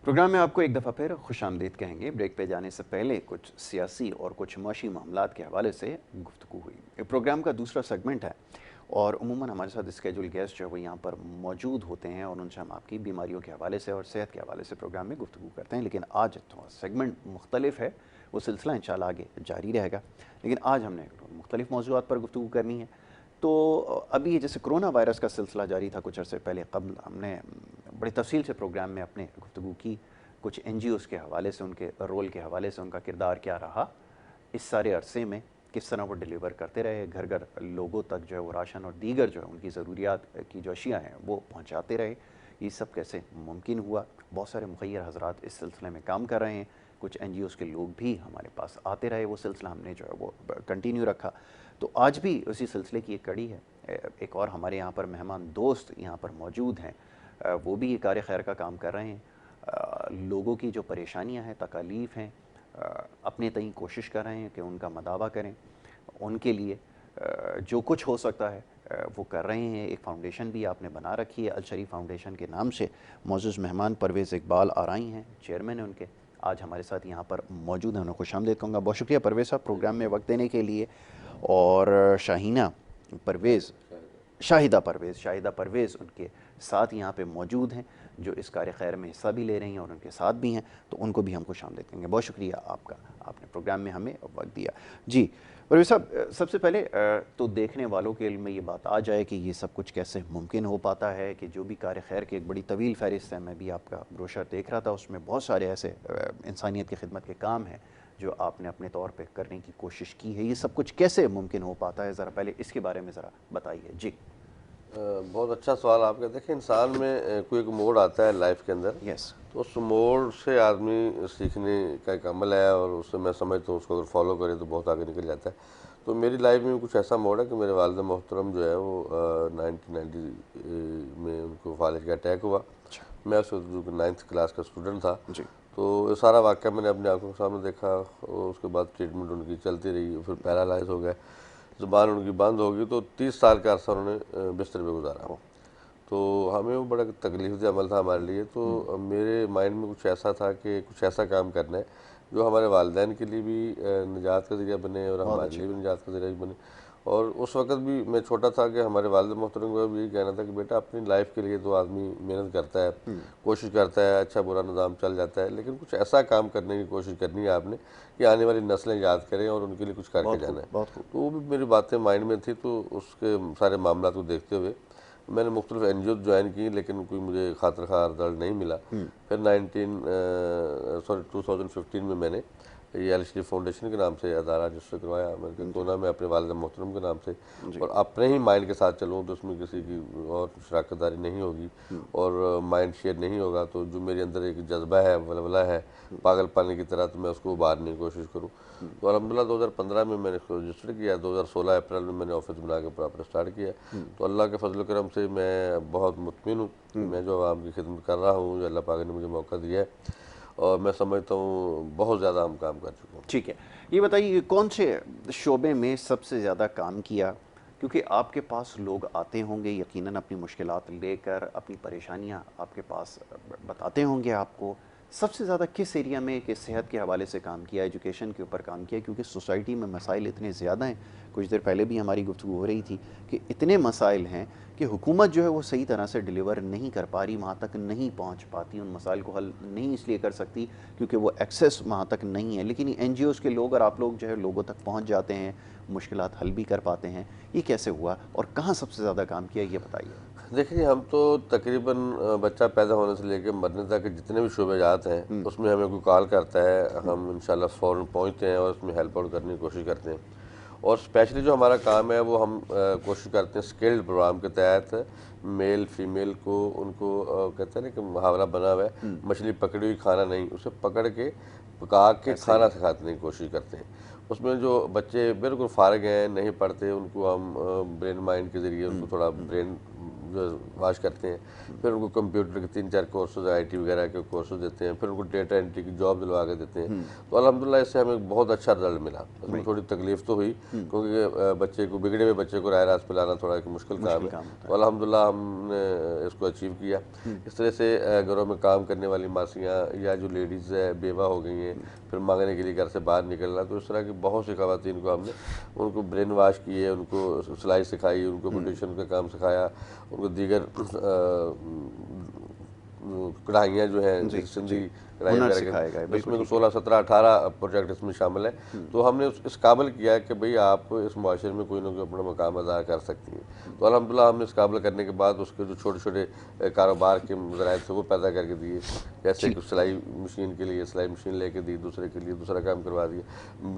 Programme में आपको एक दफ़ा फिर खुशामदीद कहेंगे। ब्रेक पे जाने से पहले कुछ सियासी और कुछ मुआशी मामलात के हवाले से गुफ्तगू हुई। ये प्रोग्राम का दूसरा सेगमेंट है और उमूमन हमारे साथ स्केजुल गेस्ट जो है वो यहाँ पर मौजूद होते हैं और उनसे हम आपकी बीमारियों के हवाले से और सेहत के हवाले से प्रोग्राम में गुफ्तगू करते हैं। लेकिन आज थोड़ा सेगमेंट मुख्तलिफ है, वो सिलसिला इंशाल्लाह आगे जारी रहेगा। लेकिन आज हमने मुख्तलिफ मौज़ूआत पर गुफ्तगू करनी है। तो अभी जैसे कोरोना वायरस का सिलसिला जारी था कुछ अरसे पहले, कबल हमने बड़ी तफसील से प्रोग्राम में अपने गुफ्तगू की कुछ एनजीओज़ के हवाले से, उनके रोल के हवाले से, उनका किरदार क्या रहा इस सारे अरसे में, किस तरह वो डिलीवर करते रहे, घर घर लोगों तक जो है वो राशन और दीगर जो है उनकी ज़रूरियात की जो अशिया हैं वो पहुँचाते रहे। ये सब कैसे मुमकिन हुआ? बहुत सारे मुखय्यर हज़रात इस सिलसिले में काम कर रहे हैं, कुछ एनजीओज़ के लोग भी हमारे पास आते रहे, वो सिलसिला हमने जो है वो कंटिन्यू रखा। तो आज भी उसी सिलसिले की एक कड़ी है। एक और हमारे यहाँ पर मेहमान दोस्त यहाँ पर मौजूद हैं, वो भी ये कार खैर का काम कर रहे हैं। लोगों की जो परेशानियां हैं, तकालीफ हैं, अपने तय कोशिश कर रहे हैं कि उनका मदावा करें, उनके लिए जो कुछ हो सकता है वो कर रहे हैं। एक फ़ाउंडेशन भी आपने बना रखी है, अल शरीफ फ़ाउंडेशन के नाम से। मौजूद मेहमान परवेज़ इकबाल आरई हैं, चेयरमैन हैं उनके, आज हमारे साथ यहाँ पर मौजूद हैं। उन्हें खुशामदीद कहूँगा। बहुत शुक्रिया परवेज़ साहब प्रोग्राम में वक्त देने के लिए। और शाहीना परवेज़, शाहिदा परवेज़ उनके साथ यहाँ पे मौजूद हैं, जो इस कार खैर में हिस्सा भी ले रही हैं और उनके साथ भी हैं, तो उनको भी हम खुशामदीद कहेंगे। बहुत शुक्रिया आपका, आपने प्रोग्राम में हमें वक्त दिया। जी परवेज़ साहब, सबसे पहले तो देखने वालों के इल्म में ये बात आ जाए कि ये सब कुछ कैसे मुमकिन हो पाता है कि जो भी कार खैर की एक बड़ी तवील फ़हरिस्त है, मैं भी आपका ब्रोशर देख रहा था, उसमें बहुत सारे ऐसे इंसानियत की खिदमत के काम हैं जो आपने अपने तौर पे करने की कोशिश की है। ये सब कुछ कैसे मुमकिन हो पाता है, ज़रा पहले इसके बारे में ज़रा बताइए। जी। बहुत अच्छा सवाल आपका। देखिए, इंसान में कोई एक मोड़ आता है लाइफ के अंदर, यस। तो उस मोड़ से आदमी सीखने का एक अमल है और उससे मैं समझता हूँ उसको अगर फॉलो करे तो बहुत आगे निकल जाता है। तो मेरी लाइफ में कुछ ऐसा मोड़ है कि मेरे वालिद मोहतरम जो है वो 1990 में उनको फालिज का अटैक हुआ। अच्छा। मैं उस वक्त 9th क्लास का स्टूडेंट था। जी। तो ये सारा वाक़या मैंने अपनी आंखों के सामने देखा और उसके बाद ट्रीटमेंट उनकी चलती रही, फिर पैरालाइज हो गए, ज़ुबान उनकी बंद होगी, तो 30 साल का अरसा उन्होंने बिस्तर पे गुजारा। ओह। तो हमें वो बड़ा तकलीफ अमल था हमारे लिए। तो मेरे माइंड में कुछ ऐसा था कि कुछ ऐसा काम करना है जो हमारे वालिदैन के लिए भी निजात का ज़रिया बने और बहुत हमारे अच्छी लिए भी बात। निजात का ज़रिया बने। और उस वक़्त भी मैं छोटा था कि हमारे वालिद मोहतरम का भी यही कहना था कि बेटा, अपनी लाइफ के लिए तो आदमी मेहनत करता है, कोशिश करता है, अच्छा बुरा निज़ाम चल जाता है, लेकिन कुछ ऐसा काम करने की कोशिश करनी है आपने कि आने वाली नस्लें याद करें और उनके लिए कुछ करके बहुत खूब, जाना है। बहुत खूब। तो वो भी मेरी बातें माइंड में थी। तो उसके सारे मामला को देखते हुए मैंने मुख्तलिफ एनजीओ ज्वाइन की, लेकिन कोई मुझे खातिर ख़ार रिजल्ट नहीं मिला। फिर 2015 में मैंने ये अल शरीफ फाउंडेशन के नाम से अदारा रजिस्टर करवाया। मैंने कहा क्यों ना मैं अपने वालिद मोहतरम के नाम से जी। और अपने ही माइंड के साथ चलूँ, तो उसमें किसी की और शराकतदारी नहीं होगी और माइंड शेयर नहीं होगा। तो जो मेरे अंदर एक जज्बा है, वलवला है पागलपन की तरह, तो मैं उसको उभारने की कोशिश करूँ। तो अल्हम्दुलिल्लाह 2015 में मैंने इसको रजिस्टर किया, 2016 अप्रैल में मैंने ऑफिस बना के प्रॉपर स्टार्ट किया। तो अल्लाह के फजल करम से मैं बहुत मुतमिन हूँ कि मैं जो आवाम की खिदमत कर रहा हूँ, जो अल्लाह पाक ने मुझे मौका दिया है, और मैं समझता हूँ बहुत ज़्यादा हम काम कर चुके हैं। ठीक है, ये बताइए कौन से शोबे में सबसे ज़्यादा काम किया? क्योंकि आपके पास लोग आते होंगे यकीनन अपनी मुश्किलात लेकर, अपनी परेशानियां आपके पास बताते होंगे आपको। सबसे ज़्यादा किस एरिया में कि सेहत के हवाले से काम किया, एजुकेशन के ऊपर काम किया? क्योंकि सोसाइटी में मसाइल इतने ज़्यादा हैं, कुछ देर पहले भी हमारी गुफ्तगू हो रही थी कि इतने मसाइल हैं कि हुकूमत जो है वो सही तरह से डिलीवर नहीं कर पा रही, वहाँ तक नहीं पहुँच पाती, उन मसाइल को हल नहीं इसलिए कर सकती क्योंकि वो एक्सेस वहाँ तक नहीं है। लेकिन एनजीओज़ के लोग और आप लोग जो है लोगों तक पहुँच जाते हैं, मुश्किलात हल भी कर पाते हैं। ये कैसे हुआ और कहाँ सबसे ज़्यादा काम किया, ये बताइए। देखिए, हम तो तकरीबन बच्चा पैदा होने से लेकर मरने तक के जितने भी शोबे जात हैं उसमें हमें कोई कॉल करता है, हम इंशाल्लाह फ़ौरन पहुँचते हैं और उसमें हेल्प आउट करने की कोशिश करते हैं। और स्पेशली जो हमारा काम है वो हम कोशिश करते हैं स्किल्ड प्रोग्राम के तहत मेल फीमेल को उनको कहते हैं ना कि मुहावरा बना हुआ है, मछली पकड़ी हुई खाना नहीं, उसे पकड़ के पका के ऐसे ही। खाना सिखाने की कोशिश करते हैं। उसमें जो बच्चे बिल्कुल फारिग हैं, नहीं पढ़ते, उनको हम ब्रेन माइंड के ज़रिए उनको थोड़ा ब्रेन जो वाश करते हैं, फिर उनको कंप्यूटर के 3-4 कोर्सेज, IT वगैरह के कोर्सेज देते हैं, फिर उनको डेटा एंट्री की जॉब दिलवा के देते हैं। तो अल्हम्दुलिल्लाह इससे हमें बहुत अच्छा रिजल्ट मिला। उसमें थोड़ी तकलीफ तो हुई, क्योंकि बच्चे को, बिगड़े हुए बच्चे को राह रास्त पे लाना थोड़ा एक मुश्किल काम है। तो अल्हम्दुलिल्लाह हमने इसको अचीव किया। इस तरह से घरों में काम करने वाली मासियाँ या जो लेडीज़ है बेवा हो गई हैं, फिर मांगने के लिए घर से बाहर निकलना, तो इस तरह की बहुत सी ख़वातीन को हमने उनको ब्रेन वाश किए, उनको सिलाई सिखाई, उनको ब्यूटिशियन का काम सिखाया, उनको दीगर कढ़ाइयाँ जो हैं सिंधी कढ़ाई वगैरह के, इसमें 16, 17, 18 प्रोजेक्ट इसमें शामिल हैं। तो हमने इस काबिल किया है कि भाई आप इस माशरे में कोई ना कोई अपना मकाम अदा कर सकती हैं। तो अल्हम्दुलिल्लाह हमने इस काबिल करने के बाद उसके जो छोटे छोटे कारोबार के ज़राए थे वो पैदा करके दिए। जैसे कि सिलाई मशीन के लिए सिलाई मशीन लेके दी, दूसरे के लिए दूसरा काम करवा दिया,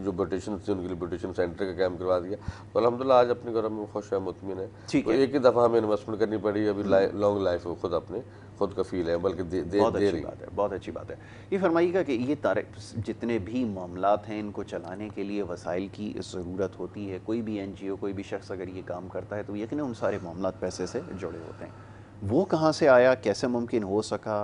जो ब्यूटिशियन थे उनके लिए ब्यूटिशियन सेंटर का काम करवा दिया। तो अल्हम्दुलिल्लाह आज अपने घरों में खुश है, मुतमिन है। तो एक ही दफ़ा हमें इन्वेस्टमेंट करनी पड़ी, अभी लॉन्ग लाइफ वो खुद अपने खुद कफील है, बल्कि बहुत अच्छी बात है, बहुत अच्छी बात है। ये फरमाइएगा कि ये जितने भी मामलात हैं, इनको चलाने के लिए वसाइल की ज़रूरत होती है। कोई भी NGO, कोई भी शख्स अगर ये काम करता है तो यकीनन उन सारे मामलात पैसे से जुड़े होते हैं। वो कहाँ से आया, कैसे मुमकिन हो सका,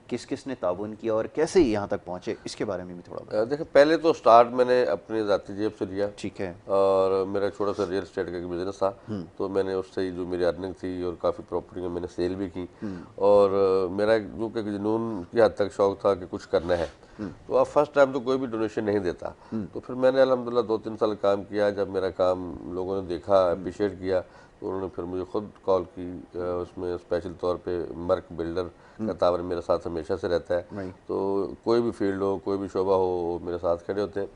किस किस ने ताउन किया और कैसे यहाँ तक पहुँचे, इसके बारे में भी थोड़ा देखिए, पहले तो स्टार्ट मैंने अपनी ज़ाती जेब से लिया। ठीक है। और मेरा छोटा सा रियल एस्टेट का बिज़नेस था, तो मैंने उससे ही जो मेरी अर्निंग थी और काफ़ी प्रॉपर्टी मैंने सेल भी की। और मेरा जो कि जुनून की हद तक शौक़ था कि कुछ करना है। तो अब फर्स्ट टाइम तो कोई भी डोनेशन नहीं देता। तो फिर मैंने अल्हम्दुलिल्लाह 2-3 साल काम किया। जब मेरा काम लोगों ने देखा, अप्रिशिएट किया, तो उन्होंने फिर मुझे खुद कॉल की। उसमें स्पेशल तौर पे मर्क बिल्डर का तावर मेरे साथ हमेशा से रहता है। तो कोई भी फील्ड हो, कोई भी शोबा हो, वो मेरे साथ खड़े होते हैं।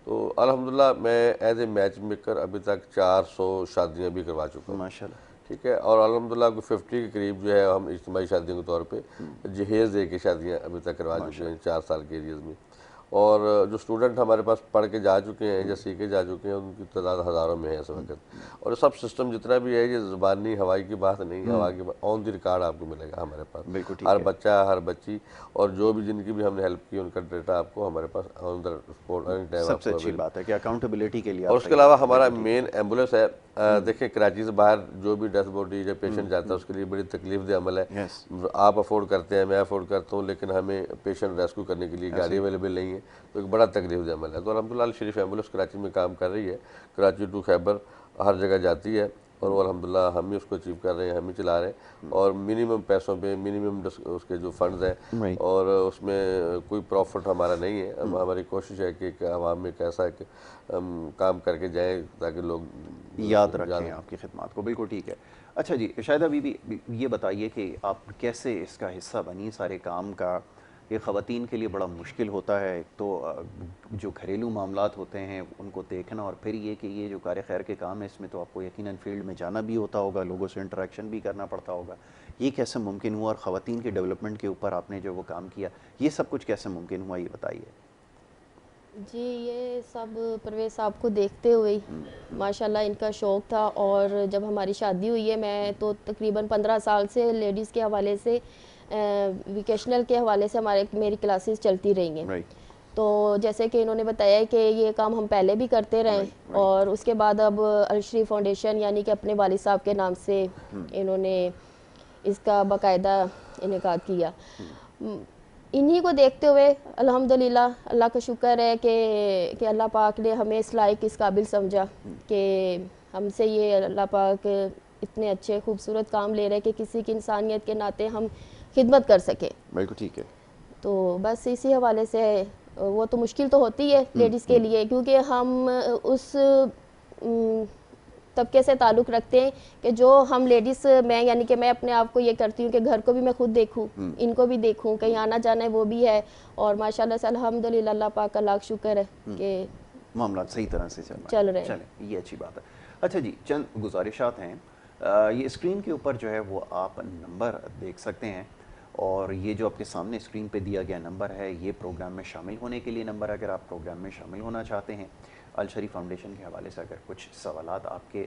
तो अल्हम्दुलिल्लाह मैं एज ए मैच मेकर अभी तक 400 शादियाँ भी करवा चुका हूँ, माशाल्लाह। ठीक है। और अल्हम्दुलिल्लाह 50 के करीब जो है हम इज्तिमाई शादियों के तौर पे जहेज़ दे के शादियाँ अभी तक करवा चुके हैं 4 साल के एरियाज़ में। और जो स्टूडेंट हमारे पास पढ़ के जा चुके हैं या सीख के जा चुके हैं, उनकी तादाद हज़ारों में है इस वक्त। और सब सिस्टम जितना भी है, ये ज़बानी हवाई की बात नहीं, हवा की ऑन द रिकॉर्ड आपको मिलेगा हमारे पास। हर बच्चा, हर बच्ची और जो भी जिनकी भी हमने हेल्प की, उनका डेटा आपको हमारे pass on the spot any time. सबसे अच्छी बात है कि अकाउंटेबिलिटी के लिए। और उसके अलावा हमारा मेन एम्बुलेंस है। देखें, कराची से बाहर जो भी डेथ बॉडी या पेशेंट जाता है उसके लिए बड़ी तकलीफ दे अमल है। आप अफोर्ड करते हैं, मैं अफोर्ड करता हूँ, लेकिन हमें पेशेंट रेस्क्यू करने के लिए गाड़ी अवेलेबल नहीं है, तो एक बड़ा तकलीफ दे अमल है। तो अल्हम्दुलिल्लाह शरीफ एम्बुलेंस कराची में काम कर रही है। कराची टू खैबर हर जगह जाती है और वो अल्हम्दुलिल्लाह हम ही उसको अचीव कर रहे हैं, हम ही चला रहे हैं। और मिनिमम पैसों पे मिनिमम उसके जो फंड्स हैं, और उसमें कोई प्रॉफिट हमारा नहीं है। हमारी कोशिश है कि आवाम में कैसा है कि हम काम करके जाएँ ताकि लोग याद रखें आपकी खिदमत को। बिल्कुल ठीक है। अच्छा जी, शाहिदा बीबी, ये बताइए कि आप कैसे इसका हिस्सा बनी सारे काम का। ये ख़वातीन के लिए बड़ा मुश्किल होता है, तो जो घरेलू मामलात होते हैं उनको देखना, और फिर ये कि ये जो कार खैर के काम है इसमें तो आपको यकीनन फील्ड में जाना भी होता होगा, लोगों से इंटरेक्शन भी करना पड़ता होगा। ये कैसे मुमकिन हुआ, और ख़वातीन के डेवलपमेंट के ऊपर आपने जो वो काम किया, ये सब कुछ कैसे मुमकिन हुआ, ये बताइए। जी, ये सब परवेज़ साहब को देखते हुए ही माशाल्लाह इनका शौक़ था। और जब हमारी शादी हुई है, मैं तो तकरीबन 15 साल से लेडीज़ के हवाले से, वोकेशनल के हवाले से मेरी क्लासेस चलती रही हैं। तो जैसे कि इन्होंने बताया कि ये काम हम पहले भी करते रहे, और उसके बाद अब अलश्री फाउंडेशन यानी कि अपने वालिद साहब के नाम से इन्होंने इसका बाकायदा इनेकाद किया। इन्हीं को देखते हुए अल्हम्दुलिल्लाह, अल्लाह का शुक्र है कि अल्लाह पाक ने हमें इस लायक, इस काबिल समझा कि हमसे ये अल्लाह पाक इतने अच्छे खूबसूरत काम ले रहे हैं कि किसी की इंसानियत के नाते हम खिदमत कर सके। बिल्कुल ठीक है। तो बस इसी हवाले से वो तो मुश्किल तो होती है लेडीज़ के लिए, क्योंकि हम उस तबके से ताल्लुक़ रखते हैं कि जो हम लेडीज़, मैं यानी कि मैं अपने आप को ये करती हूँ कि घर को भी मैं खुद देखूँ, इनको भी देखूँ, कहीं आना जाना है वो भी है। और माशाल्लाह से अल्हम्दुलिल्लाह अल्लाह पाक का लाख शुक्र है कि मामला सही तरह से चल रहे हैं। चलें, ये अच्छी बात है। अच्छा जी, चंद गुजारिशात हैं। ये स्क्रीन के ऊपर जो है वो आप नंबर देख सकते हैं, और ये जो आपके सामने स्क्रीन पे दिया गया नंबर है, ये प्रोग्राम में शामिल होने के लिए नंबर। अगर आप प्रोग्राम में शामिल होना चाहते हैं, अल शरीफ फाउंडेशन के हवाले से अगर कुछ सवालात आपके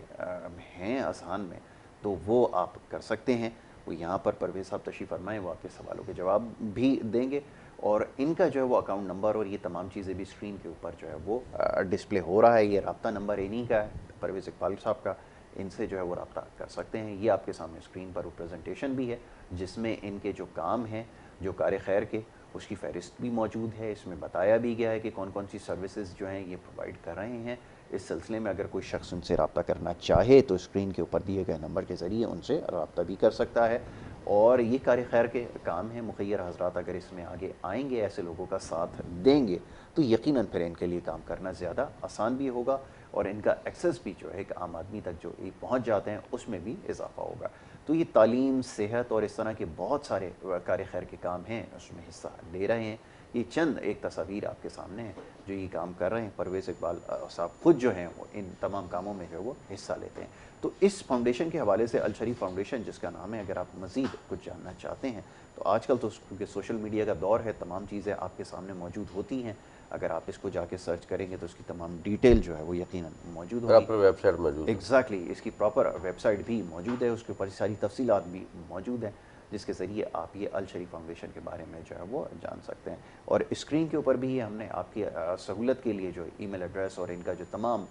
हैं आसान में, तो वो आप कर सकते हैं। वो यहाँ पर परवेज़ साहब तशरीफ़ फरमाएँ, वो आपके सवालों के जवाब भी देंगे, और इनका जो है वो अकाउंट नंबर और ये तमाम चीज़ें भी स्क्रीन के ऊपर जो है वो डिस्प्ले हो रहा है। ये रब्ता नंबर इन्हीं का है, परवेज़ इकबाल साहब का। इनसे जो है वो रब्ता कर सकते हैं। ये आपके सामने स्क्रीन पर प्रेजेंटेशन भी है जिसमें इनके जो काम हैं जो कार खैर के उसकी फ़हरिस्त भी मौजूद है। इसमें बताया भी गया है कि कौन कौन सी सर्विसेज जो हैं ये प्रोवाइड कर रहे हैं। इस सिलसिले में अगर कोई शख्स उनसे रब्ता करना चाहे तो स्क्रीन के ऊपर दिए गए नंबर के ज़रिए उनसे रब्ता भी कर सकता है। और ये कार खैर के काम है, मुखैर हजरात अगर इसमें आगे आएंगे, ऐसे लोगों का साथ देंगे तो यकीनन फिर इनके लिए काम करना ज़्यादा आसान भी होगा और इनका एक्सेस भी जो है एक आम आदमी तक जो ये पहुँच जाते हैं उसमें भी इजाफा होगा। तो ये तालीम, सेहत और इस तरह के बहुत सारे कार खैर के काम हैं उसमें हिस्सा ले रहे हैं। ये चंद एक तस्वीर आपके सामने है जो ये काम कर रहे हैं। परवेज़ इकबाल साहब खुद जो हैं वो इन तमाम कामों में जो है वो हिस्सा लेते हैं। तो इस फाउंडेशन के हवाले से अल शरीफ फाउंडेशन जिसका नाम है, अगर आप मज़ीद कुछ जानना चाहते हैं तो आजकल तो क्योंकि सोशल मीडिया का दौर है, तमाम चीज़ें आपके सामने मौजूद होती हैं। अगर आप इसको जाके सर्च करेंगे तो उसकी तमाम डिटेल जो है वो यकीनन मौजूद होगी। प्रॉपर वेबसाइट मौजूद है। एग्जैक्टली, इसकी प्रॉपर वेबसाइट भी मौजूद है, उसके ऊपर सारी तफसीलात भी मौजूद हैं जिसके ज़रिए आप ये अल शरीफ फाउंडेशन के बारे में जो है वो जान सकते हैं। और स्क्रीन के ऊपर भी हमने आपकी सहूलत के लिए जो ईमेल एड्रेस और इनका जो तमाम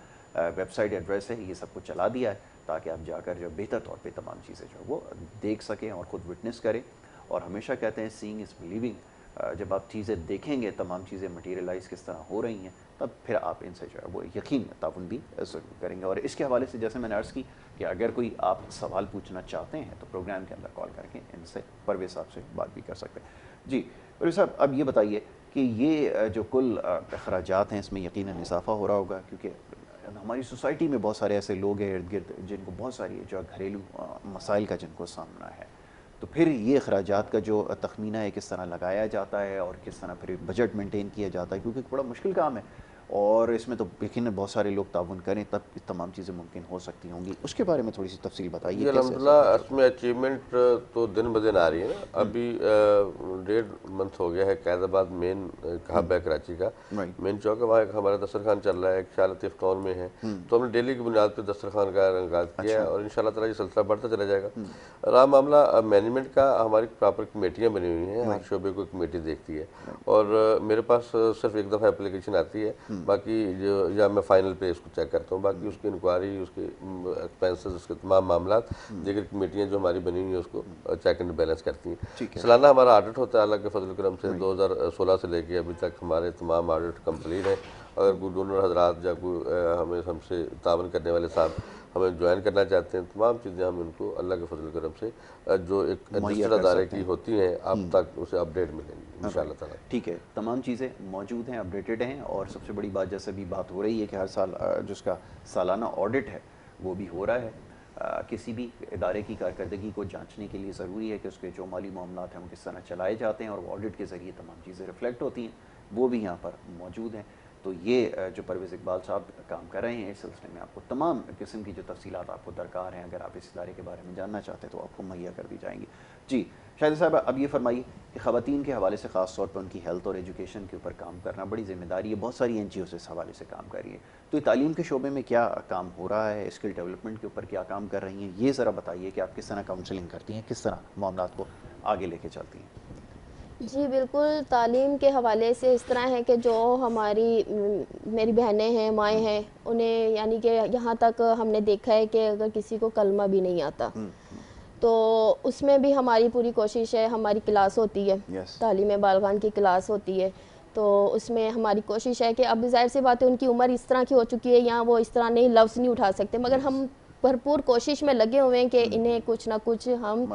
वेबसाइट एड्रेस है ये सब कुछ चला दिया है ताकि आप जाकर जो बेहतर तौर पे तमाम चीज़ें जो है वो देख सकें और ख़ुद विटनेस करें। और हमेशा कहते हैं सीइंग इज़ बिलीविंग, जब आप चीज़ें देखेंगे, तमाम चीज़ें मटीरियलाइज किस तरह हो रही हैं, तब फिर आप इनसे जो है वो यकीन ताउन भी ज़रूर करेंगे। और इसके हवाले से जैसे मैंने अर्ज़ की कि अगर कोई आप सवाल पूछना चाहते हैं तो प्रोग्राम के अंदर कॉल करके इनसे परवेज़ साहब से बात भी कर सकते हैं। जी परवेज़ साहब, अब ये बताइए कि ये जो कुल अखराजात हैं इसमें यकीनन इजाफा हो रहा होगा क्योंकि हमारी सोसाइटी में बहुत सारे ऐसे लोग हैं इर्द गिर्द जिनको बहुत सारी जो घरेलू मसाइल का जिनको सामना है, तो फिर ये अखराजात का जो तखमीना है किस तरह लगाया जाता है और किस तरह फिर बजट मेंटेन किया जाता है, क्योंकि बड़ा मुश्किल काम है और इसमें तो यकीनन बहुत सारे लोग ताउन करें तब तमाम चीज़ें मुमकिन हो सकती होंगी। उसके बारे में थोड़ी सी तफसील बताइए। अल्हम्दुलिल्लाह इसमें अचीवमेंट तो दिन ब दिन आ रही है ना। अभी 1.5 मंथ हो गया है कैदाबाद मेन हब है कराची का, मेन चौक है, वहाँ एक हमारा दस्तरखान चल रहा है, एक शालत इफ्तार में है। तो हमने डेली की बुनियाद पर दस्तरखान का आगाज़ किया है और इंशाअल्लाह ताला ये सिलसिला बढ़ता चला जाएगा। रहा मामला मैनेजमेंट का, हमारी प्रॉपर कमेटियाँ बनी हुई हैं, हर शोबे को कमेटी देखती है और मेरे पास सिर्फ एक दफ़ा एप्लीकेशन आती है, बाकी जो या मैं फाइनल पे इसको चेक करता हूँ, बाकी उसकी इंक्वायरी, उसके एक्सपेंसेस, उसके तमाम मामला दीगर कमेटियाँ जो हमारी बनी हुई हैं उसको चेक एंड बैलेंस करती हैं। सालाना हमारा ऑडिट होता है अल्लाह के फजल करम से। 2016 से लेके अभी तक हमारे तमाम ऑडिट कंप्लीट हैं। अगर कोई डोनर हजरात या कोई हमसे तावन करने वाले साहब हमें ज्वाइन करना चाहते हैं, तमाम चीज़ें हम इनको अल्लाह के फजल करम से जो एक रजिस्टर अदारे की होती हैं अब तक उसे अपडेट मिलेंगी इंशाअल्लाह ताला। ठीक है, तमाम चीज़ें मौजूद हैं, अपडेटेड हैं। और सबसे बड़ी बात, जैसे भी बात हो रही है कि हर साल जिसका सालाना ऑडिट है वो भी हो रहा है। किसी भी इदारे की कारकर्दगी को जांचने के लिए ज़रूरी है कि उसके जो माली मामलात हैं वो किस तरह चलाए जाते हैं और वो ऑडिट के ज़रिए तमाम चीज़ें रिफ्लेक्ट होती हैं, वो भी यहाँ पर मौजूद हैं। तो ये जो परवेज़ इकबाल साहब काम कर रहे हैं इस सिलसिले में आपको तमाम किस्म की जो तफसीलात आपको दरकार हैं, अगर आप इस इदारे के बारे में जानना चाहते हैं तो आपको मुहैया कर दी जाएंगी। जी शाहिद साहब, अब ये फरमाइए कि ख़वातीन के हवाले से ख़ास तौर पर उनकी हेल्थ और एजुकेशन के ऊपर काम करना बड़ी ज़िम्मेदारी है, बहुत सारी NGOs इस हवाले से काम कर रही है, तो ये तालीम के शोबे में क्या काम हो रहा है, स्किल डेवलपमेंट के ऊपर क्या काम कर रही हैं, ये ज़रा बताइए कि आप किस तरह काउंसलिंग करती हैं, किस तरह मामलात को आगे लेके चलती हैं। जी बिल्कुल, तालीम के हवाले से इस तरह है कि जो हमारी मेरी बहनें हैं, माएँ हैं, उन्हें यानी कि यहाँ तक हमने देखा है कि अगर किसी को कलमा भी नहीं आता तो उसमें भी हमारी पूरी कोशिश है। हमारी क्लास होती है, तालीम बालगान की क्लास होती है, तो उसमें हमारी कोशिश है कि अब ज़ाहिर सी बात है उनकी उम्र इस तरह की हो चुकी है, यहाँ वो इस तरह नहीं लफ्ज़ नहीं उठा सकते, मगर हम भरपूर कोशिश में लगे हुए हैं कि इन्हें कुछ ना कुछ हम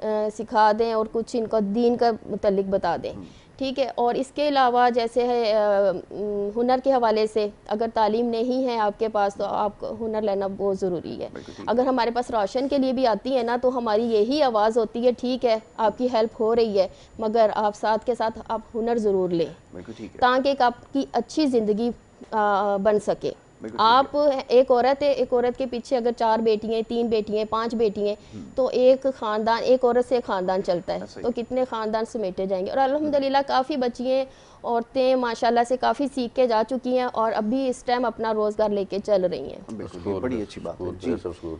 सिखा दें और कुछ इनको दीन का मुतल्लिक बता दें। ठीक है, और इसके अलावा जैसे है हुनर के हवाले से, अगर तालीम नहीं है आपके पास तो आप हुनर लेना बहुत ज़रूरी है। अगर हमारे पास राशन के लिए भी आती है ना तो हमारी यही आवाज़ होती है, ठीक है आपकी हेल्प हो रही है मगर आप साथ के साथ आप हुनर ज़रूर लें ताकि आपकी अच्छी ज़िंदगी बन सके। आप एक औरत है, एक औरत के पीछे अगर 4 बेटियाँ, 3 बेटियाँ, 5 बेटियाँ, तो एक ख़ानदान, एक औरत से ख़ानदान चलता है, तो कितने ख़ानदान समेटे जाएंगे। और अल्हम्दुलिल्लाह काफ़ी बच्चियाँ, औरतें माशाल्लाह से काफ़ी सीख के जा चुकी हैं और अभी इस टाइम अपना रोज़गार लेके चल रही हैं। बड़ी अच्छी बात है।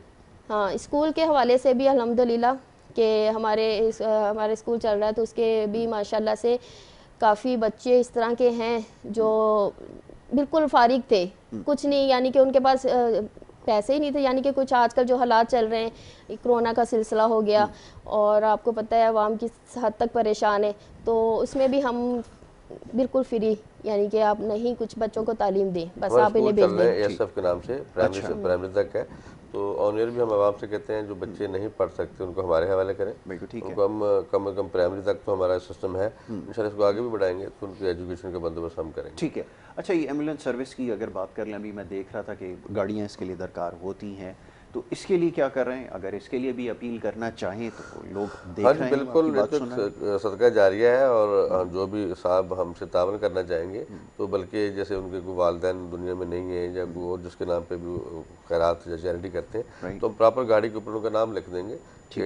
हाँ, स्कूल के हवाले से भी अल्हम्दुलिल्लाह कि हमारे स्कूल चल रहा है तो उसके भी माशाल्लाह से काफ़ी बच्चे इस तरह के हैं जो बिल्कुल फारिग थे, कुछ नहीं, यानी कि उनके पास पैसे ही नहीं थे, यानी कि कुछ आजकल जो हालात चल रहे हैं, कोरोना का सिलसिला हो गया और आपको पता है आवाम किस हद तक परेशान है, तो उसमें भी हम बिल्कुल फ्री, यानी कि आप नहीं कुछ बच्चों को तालीम दें, बस हमारे आप इन्हें स्कूल भेज चल रहे दें। हैं एएसएफ के नाम से, प्राइमरी से प्राइमरी तक है। तो ऑन ईयर भी हम आवाम से कहते हैं जो बच्चे नहीं पढ़ सकते उनको हमारे हवाले करें, बिल्कुल ठीक है। उनको हम कम से कम प्राइमरी तक तो हमारा सिस्टम है, इंशाल्लाह इसको आगे भी बढ़ाएंगे तो उनकी एजुकेशन का बंदोबस्त हम करेंगे। ठीक है। अच्छा, ये एम्बुलेंस सर्विस की अगर बात कर लें, अभी मैं देख रहा था कि गाड़ियाँ इसके लिए दरकार होती हैं, तो इसके लिए क्या कर रहे हैं? अगर इसके लिए भी अपील करना चाहें तो लोग देख हाँ रहे जी हैं, बिल्कुल, आपकी ये बात तो सुन रहे हैं। सदका जारिया है और जो भी साहब हमसे तावन करना चाहेंगे तो बल्कि जैसे उनके कोई वालदैन दुनिया में नहीं है या कोई और जिसके नाम पे भी खैरात या चैरिटी करते हैं, राइट। तो हम प्रॉपर गाड़ी के ऊपर उनका नाम लिख देंगे कि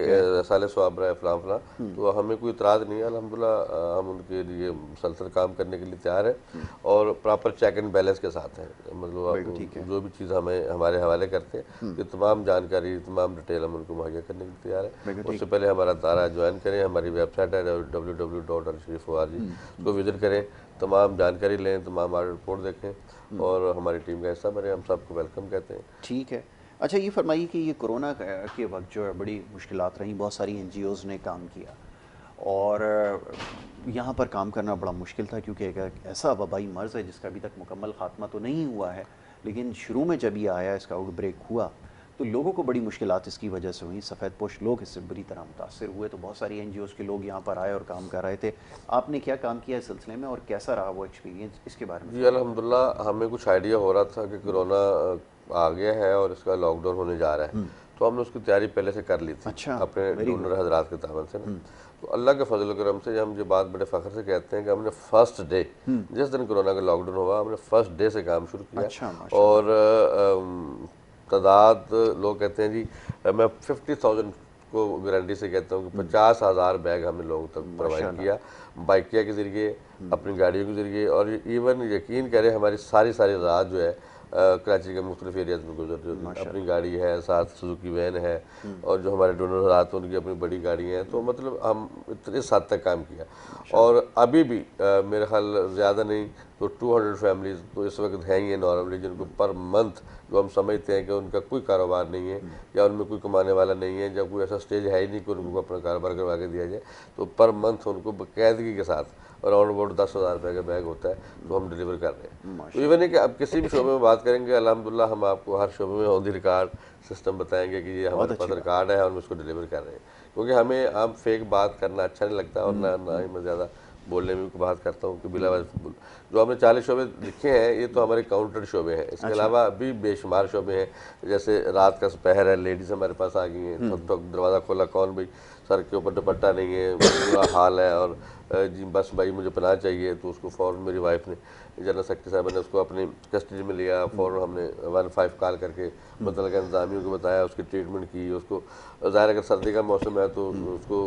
साले स्वाब रहा है फलां फलां, तो हमें कोई इतराज़ नहीं है। अल्हम्दुलिल्लाह हम उनके लिए मुसलसल काम करने के लिए तैयार हैं और प्रॉपर चेक एंड बैलेंस के साथ हैं। मतलब बिल्कुल ठीक है। जो भी चीज़ हमें हमारे हवाले करते हैं कि तमाम जानकारी, तमाम डिटेल हम उनको मुहैया करने के लिए तैयार है। बिल्कुल ठीक। उससे पहले हमारा दायरा ज्वाइन करें, हमारी वेबसाइट है www.alsharif.org, उसको विजिट करें, तमाम जानकारी लें, तमाम ऑडिट रिपोर्ट देखें और हमारी टीम का हिस्सा बने। हम सबको वेलकम कहते हैं। ठीक है। अच्छा, ये फरमाइए कि ये कोरोना के वक्त जो है बड़ी मुश्किलात रहीं, बहुत सारी एनजीओज़ ने काम किया और यहाँ पर काम करना बड़ा मुश्किल था, क्योंकि एक ऐसा वबाई मर्ज़ है जिसका अभी तक मुकम्मल ख़ात्मा तो नहीं हुआ है, लेकिन शुरू में जब ये आया, इसका आउटब्रेक हुआ, तो लोगों को बड़ी मुश्किलात इसकी वजह से हुई। सफ़ेद पोश लोग इससे बुरी तरह मुतासर हुए, तो बहुत सारी एनजीओज़ के लोग यहाँ पर आए और काम कर रहे थे। आपने क्या काम किया इस सिलसिले में और कैसा रहा वो एक्सपीरियंस, इसके बारे में? जी अल्हम्दुलिल्लाह, हमें कुछ आइडिया हो रहा था कि कोरोना आ गया है और इसका लॉकडाउन होने जा रहा है, तो हमने उसकी तैयारी पहले से कर ली थी। अच्छा, अपने डोनर हजरात के तावन से ना, तो अल्लाह के फजल करम से हम ये बात बड़े फ़ख्र से कहते हैं कि हमने फर्स्ट डे, जिस दिन कोरोना का लॉकडाउन हुआ, हमने फर्स्ट डे से काम शुरू किया। अच्छा, माशाल्लाह। और तादाद लोग कहते हैं जी, मैं 50,000 को गारंटी से कहता हूँ कि 50,000 बैग हमने लोगों तक प्रोवाइड किया, बाइकिया के ज़रिए, अपनी गाड़ियों के ज़रिए, और इवन यकीन करें हमारी सारी रात जो है कराची के मुख्तलिफ एरियाज में गुजर रही होती है। अपनी गाड़ी है, साथ सुजुकी वैन है और जो हमारे डोनर रात उनकी अपनी बड़ी गाड़ियाँ हैं, तो मतलब हम इस हद तक काम किया। और अभी भी मेरे ख्याल ज़्यादा नहीं तो 200 फैमिलीज़ तो इस वक्त हैं ही नॉर्मली, जिनको पर मंथ जो हम समझते हैं कि उनका कोई कारोबार नहीं है या उनमें कोई कमाने वाला नहीं है, जब कोई ऐसा स्टेज है ही नहीं कि उनको अपना कारोबार करवा के दिया जाए, तो पर मंथ उनको बाकायदगी के साथ अराउंड अबाउट 10,000 रुपये का बैग होता है, तो हम डिलीवर कर रहे हैं। तो इवन है कि अब किसी भी शोबे में बात करेंगे, अल्हम्दुलिल्लाह हम आपको हर शोबे में ऑन द रिकॉर्ड सिस्टम बताएंगे कि ये हमारे पास रिकॉर्ड है और हम इसको डिलीवर कर रहे हैं, क्योंकि हमें हम फेक बात करना अच्छा नहीं लगता और ना ही मैं ज़्यादा बोलने में बात करता हूँ कि बिला जो हमने 40 शोबे लिखे हैं, ये तो हमारे काउंटेड शोबे हैं। इसके अलावा भी बेशुमार शोबे हैं, जैसे रात का पहर है, लेडीज़ हमारे पास आ गई हैं, ठक ठक दरवाज़ा खोला, कौन भाई, सर के ऊपर दुपट्टा नहीं है, बुरा हाल है और जी बस भाई मुझे पनाह चाहिए, तो उसको फ़ौरन मेरी वाइफ ने, जनरल सेक्रेटरी साहब ने उसको अपनी कस्टडी में लिया, फ़ौरन हमने 15 कॉल करके मतलब इंतजामियों को बताया, उसकी ट्रीटमेंट की। उसको ज़ाहिर अगर सर्दी का मौसम है तो उसको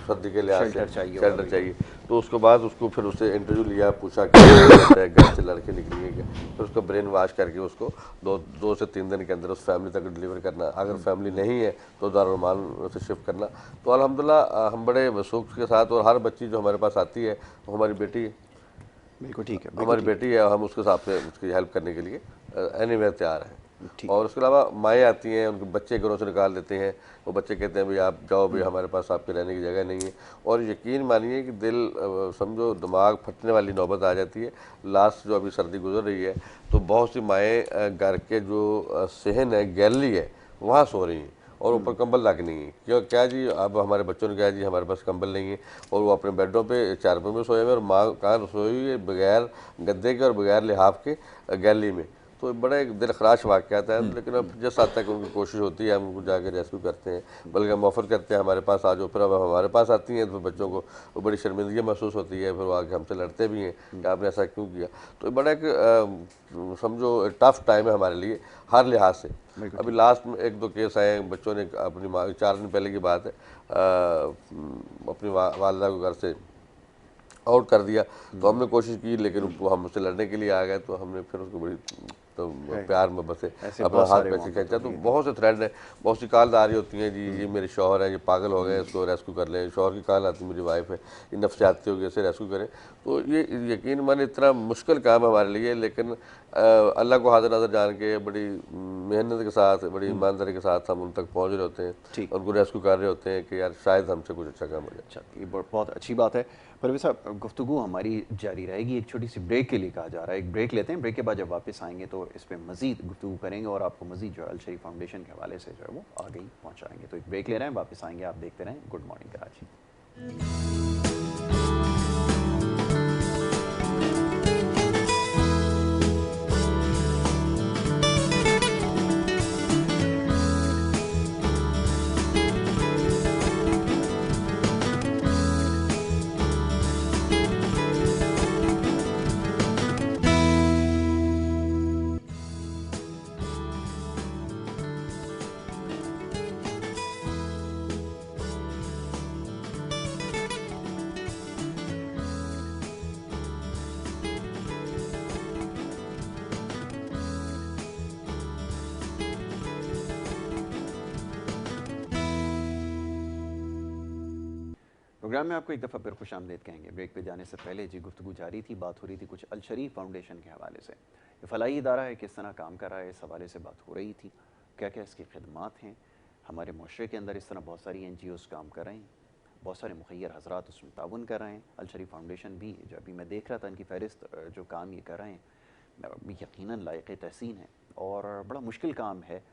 सर्दी के लिहाज से शेल्टर चाहिए, तो उसके बाद उसको फिर उससे इंटरव्यू लिया, पूछा कि घर से लड़के निकलेंगे क्या, फिर उसको ब्रेन वाश करके उसको 2 से 3 दिन के अंदर उस फैमिली तक डिलीवर करना, अगर फैमिली नहीं है तो दारुल से शिफ्ट करना। तो अल्हम्दुलिल्लाह हम बड़े वसूख के साथ, और हर बच्ची जो हमारे पास आती है वो हमारी बेटी है, बिल्कुल ठीक है, हमारी बेटी है, हम उसके हिसाब से उसकी हेल्प करने के लिए एनीवेयर तैयार हैं। और उसके अलावा माएँ आती हैं, उनके बच्चे घरों से निकाल देते हैं, वो बच्चे कहते हैं भाई आप जाओ भाई, हमारे पास आपके रहने की जगह नहीं है। और यकीन मानिए कि दिल समझो दिमाग फटने वाली नौबत आ जाती है। लास्ट जो अभी सर्दी गुजर रही है तो बहुत सी माएँ घर के जो सहन है, गैलरी है, वहाँ सो रही हैं और ऊपर कंबल लाके नहीं है। क्यों क्या जी, अब हमारे बच्चों ने कहा जी हमारे पास कंबल नहीं है, और वो अपने बेडों पे चारपाई में सोए हुए, और माँ कहाँ सोई हुई है बगैर गद्दे के और बगैर लिहाफ के गैलरी में। तो बड़ा एक दिल खराश वाक़यात है, लेकिन अब जिस हद तक उनकी कोशिश होती है हम उनको जाके रेस्क्यू करते हैं, बल्कि हम ऑफ़र करते हैं हमारे पास आ जाओ। फिर अब हमारे पास आती हैं तो बच्चों को वो बड़ी शर्मिंदगी महसूस होती है, फिर वो आके हमसे लड़ते भी हैं कि आपने ऐसा क्यों किया। तो बड़ा एक समझो टफ़ टाइम है हमारे लिए हर लिहाज से। अभी लास्ट में 1-2 केस आए हैं, बच्चों ने अपनी माँ, 4 दिन पहले की बात है, अपनी वालदा को घर से आउट कर दिया, तो हमने कोशिश की लेकिन वो हमसे लड़ने के लिए आ गए, तो हमने फिर उसको बड़ी तो प्यार मोहब्बत से ऐसे अपना बहुत हाथ सारे पैसे खींचा। तो मोहब्बत बहुत से थ्रेड है, बहुत सी कॉल आ रही होती हैं, जी ये मेरे शौहर हैं, ये पागल हो गए, इसको रेस्क्यू कर लें। शौहर की कॉल आती है, मेरी वाइफ है, ये नफसियाती होगी, इसे रेस्क्यू करें। तो ये यकीन माने इतना मुश्किल काम है हमारे लिए, लेकिन अल्लाह को हाजिर नाज़र जान के बड़ी मेहनत के साथ, बड़ी ईमानदारी के साथ हम उन तक पहुँच रहे होते हैं, ठीक। उनको रेस्क्यू कर रहे होते हैं कि यार शायद हमसे कुछ अच्छा काम हो जाए। अच्छा, ये बहुत अच्छी बात है। परवेज़ साहब, गुफ्तगू हमारी जारी रहेगी, एक छोटी सी ब्रेक के लिए कहा जा रहा है। एक ब्रेक लेते हैं, ब्रेक के बाद जब वापस आएंगे तो इस पर मज़ीद गुफ्तगू करेंगे और आपको मज़ीद जो है अल शरीफ फाउंडेशन के हवाले से जो है वो आगे ही पहुँचाएंगे। तो एक ब्रेक ले रहे हैं, वापस आएंगे, आप देखते रहें गुड मॉर्निंग कराची। प्रोग्राम में आपको एक दफ़ा फिर खुश आमदीद कहेंगे। ब्रेक पे जाने से पहले जी गुफ्तगू जारी थी, बात हो रही थी कुछ अल शरीफ फाउंडेशन के हवाले से। ये फलाही इदारा है, किस तरह काम कर रहा है, इस हवाले से बात हो रही थी। क्या क्या इसकी खिदमात हैं, हमारे माशरे के अंदर इस तरह बहुत सारी NGOs काम कर रहे हैं, बहुत सारे मुखैर हजरात उसमें ताउन कर रहे हैं। अल शरीफ फाउंडेशन भी, जो अभी मैं देख रहा था इनकी फ़हरिस्त, जो काम ये कर रहे हैं यकीनन लायक तहसीन है और बड़ा मुश्किल काम है।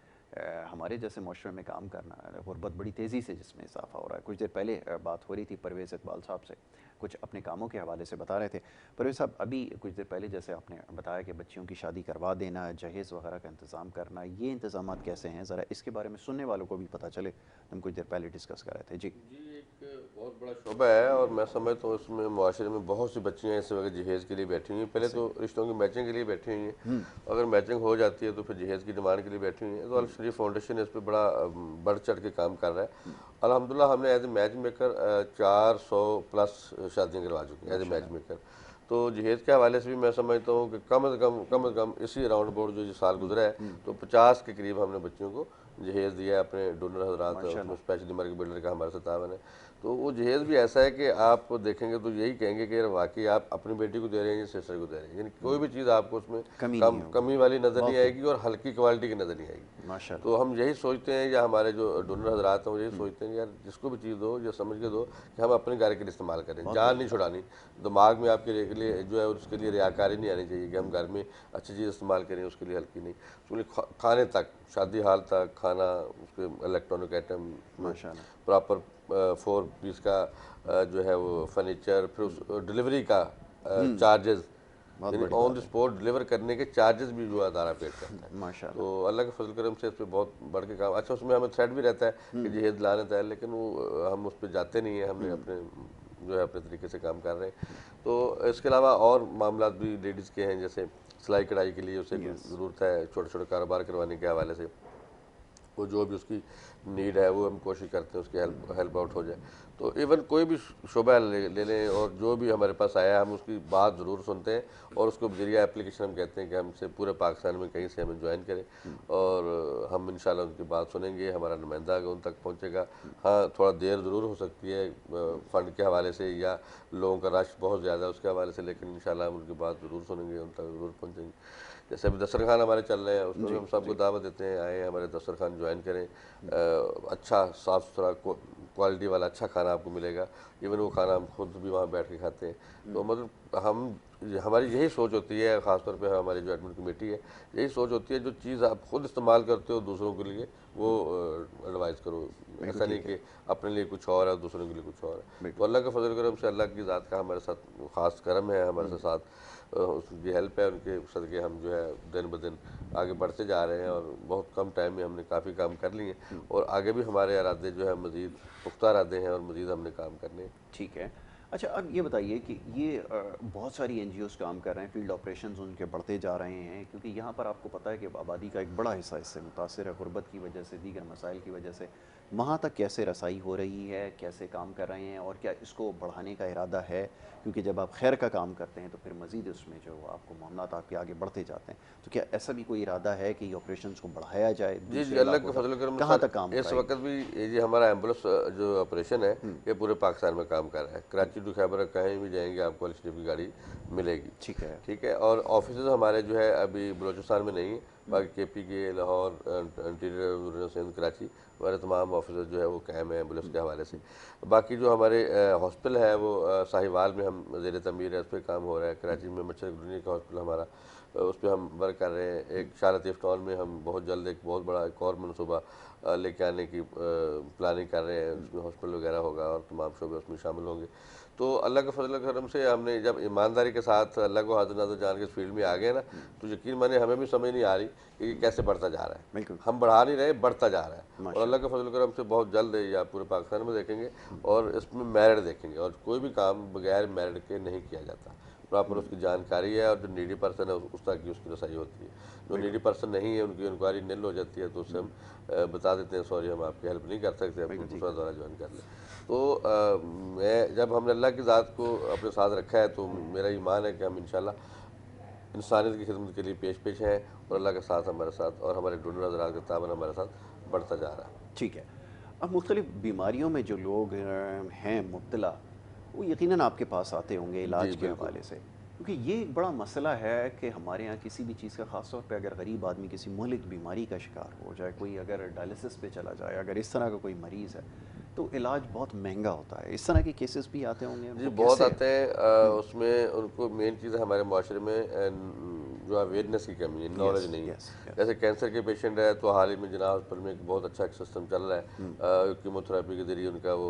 हमारे जैसे माशरे में काम करना, गुरबत बड़ी तेज़ी से जिसमें इजाफा हो रहा है। कुछ देर पहले बात हो रही थी परवेज़ इकबाल साहब से, कुछ अपने कामों के हवाले से बता रहे थे। परवेज़ साहब, अभी कुछ देर पहले जैसे आपने बताया कि बच्चियों की शादी करवा देना, जहेज़ वगैरह का इंतज़ाम करना, ये इंतज़ाम कैसे हैं, ज़रा इसके बारे में सुनने वालों को भी पता चले। हम कुछ देर पहले डिस्कस कर रहे थे। जी एक बहुत बड़ा शोबा है और मैं समझता हूँ इसमें मुआशरे में बहुत सी बच्चियाँ इस वक्त जहेज़ के लिए बैठी हुई हैं। पहले तो रिश्तों की मैचिंग के लिए बैठी हुई हैं, अगर मैचिंग हो जाती है तो फिर जहेज़ की डिमांड के लिए बैठी हुई हैं। तो अल शरीफ फाउंडेशन इस पर बड़ा बढ़ चढ़ के काम कर रहा है। अल्हम्दुलिल्लाह हमने as a match maker 400 plus शादियाँ करवा चुकी हैं एज ए मैच मेकर। तो जहेज़ के हवाले से भी मैं समझता हूँ कि कम से कम इसी राउंड बोर्ड जो साल गुजरा है तो 50 के करीब हमने बच्चियों को जहेज़ दिया है। अपने डोनर हजरात, उसमें स्पेशली मर्ग बिल्डर का हमारे साथ तावन है। तो वो जहेज़ भी ऐसा है कि आप देखेंगे तो यही कहेंगे कि यार वाकई आप अपनी बेटी को दे रहे हैं या सिस्टर को दे रहे हैं, यानी कोई भी चीज़ आपको उसमें कमी वाली नज़र नहीं आएगी और हल्की क्वालिटी की नज़र नहीं आएगी। माशाल्लाह। तो हम यही सोचते हैं, या हमारे जो डोनर हजरात हैं वो यही सोचते हैं यार जिसको भी चीज़ दो या समझ के दो कि हम अपने घर के लिए इस्तेमाल करें, जान नहीं छुड़ानी। दिमाग में आपके लिए जो है उसके लिए रियाकारी नहीं आनी चाहिए कि हम घर में अच्छी चीज़ इस्तेमाल करें, उसके लिए हल्की नहीं। उसके लिए खाने तक, शादी हाल तक खाना, उसके इलेक्ट्रॉनिक आइटम, माशाल्लाह, प्रॉपर 4 पीस का जो है वो फर्नीचर, फिर उस डिलीवरी का चार्जेस, यानी ऑन द स्पॉट डिलीवर करने के चार्जेस भी जो अदारा पेड करता है। माशाल्लाह। तो अल्लाह के फजल करम से इस पर बहुत बढ़ के काम। अच्छा, उसमें हमें थ्रेड भी रहता है कि जहेज लानत है, लेकिन वो हम उस पर जाते नहीं हैं, हमने अपने जो है अपने तरीके से काम कर रहे हैं। तो इसके अलावा और मामला भी लेडीज़ के हैं, जैसे सिलाई कढ़ाई के लिए उसे ज़रूरत है, छोटे छोटे कारोबार करवाने के हवाले से वो जो भी उसकी नीड है वो हम कोशिश करते हैं उसकी हेल्प आउट हो जाए। तो इवन कोई भी शोबा ले लें और जो भी हमारे पास आया हम उसकी बात ज़रूर सुनते हैं और उसको जरिए एप्लीकेशन हम कहते हैं कि हमसे पूरे पाकिस्तान में कहीं से हमें ज्वाइन करें और हम इंशाल्लाह उनकी बात सुनेंगे, हमारा नुमाइंदा उन तक पहुँचेगा। हाँ, थोड़ा देर ज़रूर हो सकती है फ़ंड के हवाले से या लोगों का रश बहुत ज़्यादा है उसके हवाले से, लेकिन इंशाल्लाह हम उनकी बात ज़रूर सुनेंगे, उन तक ज़रूर पहुँचेंगे। जैसे अभी दस्तरखान हमारे चल रहे हैं, उसमें हम सबको दावत देते हैं, आए हमारे दस्तरखान ज्वाइन करें। अच्छा साफ़ सुथरा क्वालिटी वाला अच्छा खाना आपको मिलेगा। इवन वो खाना हम खुद भी वहाँ बैठ के खाते हैं। तो मतलब हमारी यही सोच होती है, ख़ासतौर पे हमारी जो एडमिन कमेटी है, यही सोच होती है जो चीज़ आप खुद इस्तेमाल करते हो दूसरों के लिए वो एडवाइस करो। ऐसा नहीं कि अपने लिए कुछ और है दूसरों के लिए कुछ और है। तो अल्लाह का फजल करम से, अल्लाह की ज़ात का हमारे साथ ख़ास करम है, हमारे साथ उसकी हेल्प है, उनके सदक़े हम जो है दिन ब दिन आगे बढ़ते जा रहे हैं और बहुत कम टाइम में हमने काफ़ी काम कर लिए और आगे भी हमारे इरादे जो है मज़ीद पुख्ता इरादे हैं और मज़ीद हमने काम करने हैं। ठीक है। अच्छा, अब ये बताइए कि ये बहुत सारी एनजीओज़ काम कर रहे हैं, फील्ड ऑपरेशंस उनके बढ़ते जा रहे हैं, क्योंकि यहाँ पर आपको पता है कि आबादी का एक बड़ा हिस्सा इससे मुतासिर है, गुर्बत की वजह से, दीगर मसाइल की वजह से। वहाँ तक कैसे रसाई हो रही है, कैसे काम कर रहे हैं, और क्या इसको बढ़ाने का इरादा है? क्योंकि जब आप खैर का काम करते हैं तो फिर मज़ीद उसमें जो आपको मामलात आपके आगे बढ़ते जाते हैं। तो क्या ऐसा भी कोई इरादा है कि ये ऑपरेशंस को बढ़ाया जाए जी जी, दूसरे अल्लाह इलाकों के तक? फजल करम कहाँ सर, तक काम हो इस रहा है? वक्त भी ये जी हमारा एम्बुलेंस जो ऑपरेशन है ये पूरे पाकिस्तान में काम कर रहा है। कराची टू खैबर कहीं भी जाएंगे आपको अल शरीफ की गाड़ी मिलेगी। ठीक है। ठीक है, और ऑफिस हमारे जो है अभी बलोचिस्तान में नहीं है, बाकी KP के, लाहौर, इंटीरियर सिंध, कराची, हमारे तमाम ऑफिस जो है वो कायम है एम्बुलेंस के हवाले से। बाकी जो हमारे हॉस्पिटल है वो साहिवाल में हम ज़ेर तमीर है, उस पर काम हो रहा है। कराची में मच्छर दुनिया का हॉस्पिटल हमारा, उस पर हम वर्क कर रहे हैं। एक शाह लतीफ़ टाउन में हम बहुत जल्द एक बहुत बड़ा एक और मनसूबा लेके आने की प्लानिंग कर रहे हैं, उसमें हॉस्पिटल वगैरह होगा और तमाम शोबे उसमें शामिल होंगे। तो अल्लाह के फजल करम से हमने जब ईमानदारी के साथ अल्लाह को हाजिर नाज़र जान के इस फील्ड में आ गए ना, तो यकीन माने हमें भी समझ नहीं आ रही कि ये कैसे बढ़ता जा रहा है। बिल्कुल। हम बढ़ा नहीं रहे, बढ़ता जा रहा है। और माशा। अल्लाह के फजल करम से बहुत जल्द ये आप पूरे पाकिस्तान में देखेंगे और इसमें मेरिट देखेंगे, और कोई भी काम बगैर मेरिट के नहीं किया जाता। प्रॉपर उसकी जानकारी है और जो नीडी पर्सन है उस तक की उसकी रसाई होती है। जो नीडी पर्सन नहीं है उनकी इंक्वायरी निल हो जाती है, तो उससे हम बता देते हैं सॉरी हम आपकी हेल्प नहीं कर सकते, आप बिल्कुल ठीक दूसरा है। दौरा ज्वाइन कर लें। तो मैं जब हमने अल्लाह की ज़ात को अपने साथ रखा है तो मेरा ईमान है कि हम इंशाल्लाह इंसानियत की खिदमत के लिए पेश हैं, और अल्लाह के साथ हमारे साथ और हमारे डोनर हज़रात का ताबन हमारे साथ बढ़ता जा रहा है। ठीक है। अब मुख्तलिफ़ बीमारियों में जो लोग हैं मुब्तला, वो यकीनन आपके पास आते होंगे जी इलाज के बिल्कुल। हवाले से, क्योंकि ये एक बड़ा मसला है कि हमारे यहाँ किसी भी चीज़ का, ख़ास तौर पे अगर गरीब आदमी किसी मुहलिक बीमारी का शिकार हो जाए, कोई अगर डायलिसिस पे चला जाए, अगर इस तरह का कोई मरीज़ है, तो इलाज बहुत महंगा होता है। इस तरह के केसेस भी आते होंगे, जी उनको बहुत कैसे? आते हैं। उसमें उनको मेन चीज़ है हमारे माशरे में जो अवेयरनेस की कमी है, यस, नॉलेज नहीं है। Yes, yes. जैसे कैंसर के पेशेंट है तो हाल ही में जना हॉस्पिटल में एक बहुत अच्छा एक सिस्टम चल रहा है, कीमोथेरेपी के ज़रिए उनका वो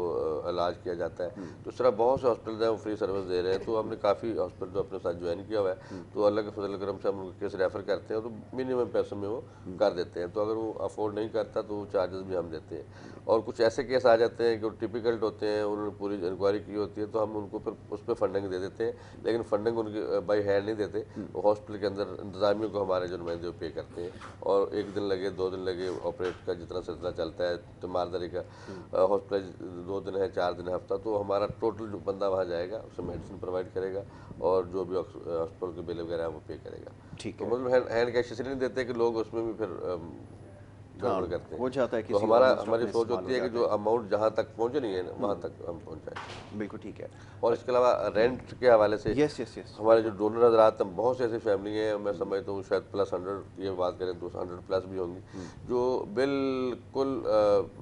इलाज किया जाता है। तो इस तरह बहुत से हॉस्पिटल हैं वो फ्री सर्विस दे रहे हैं। तो हमने काफ़ी हॉस्पिटल जो अपने साथ ज्वाइन किया हुआ है, तो अल्लाह के फजल करम से हम उनको केस रेफ़र करते हैं तो मिनिमम पैसों में वो कर देते हैं। तो अगर वो अफोर्ड नहीं करता तो वो चार्जेस भी हम देते हैं। और कुछ ऐसे केस आ जाते हैं कि वो टिपिकल्ट होते हैं, उन्होंने पूरी इंक्वायरी की होती है, तो हम उनको फिर उस पर फंडिंग दे देते हैं, लेकिन फंडिंग उनके बाई हैंड नहीं देते। वो हॉस्पिटल के अंदर इंतजामियों को हमारे जो नुमाइंदे पे करते हैं, और 1 दिन लगे 2 दिन लगे ऑपरेट का जितना सिलसिला चलता है तीमारदारी का, हॉस्पिटल 2 दिन है 4 दिन है हफ्ता, तो हमारा टोटल जो बंदा वहाँ जाएगा उसे मेडिसिन प्रोवाइड करेगा और जो भी हॉस्पिटल के बिल वगैरह है वो पे करेगा। ठीक तो है। मतलब हैंड कैश इसलिए नहीं देते कि लोग उसमें भी फिर हाँ, गड़बड़ करते हैं। हो जाता है तो किसी और मसरफ हमारी में सोच इस्तेमाल हो होती है कि जाते जो हैं। अमाउंट जहाँ तक पहुँचे नहीं है ना वहाँ तक हम पहुँचाएँ। बिल्कुल ठीक है। और इसके अलावा रेंट के हवाले से यस, यस, यस, हमारे जो डोनर हजरात हैं, बहुत सी ऐसी फैमिली हैं, मैं समझता हूँ शायद +100 ये बात करें तो 100+ भी होंगी, जो बिल्कुल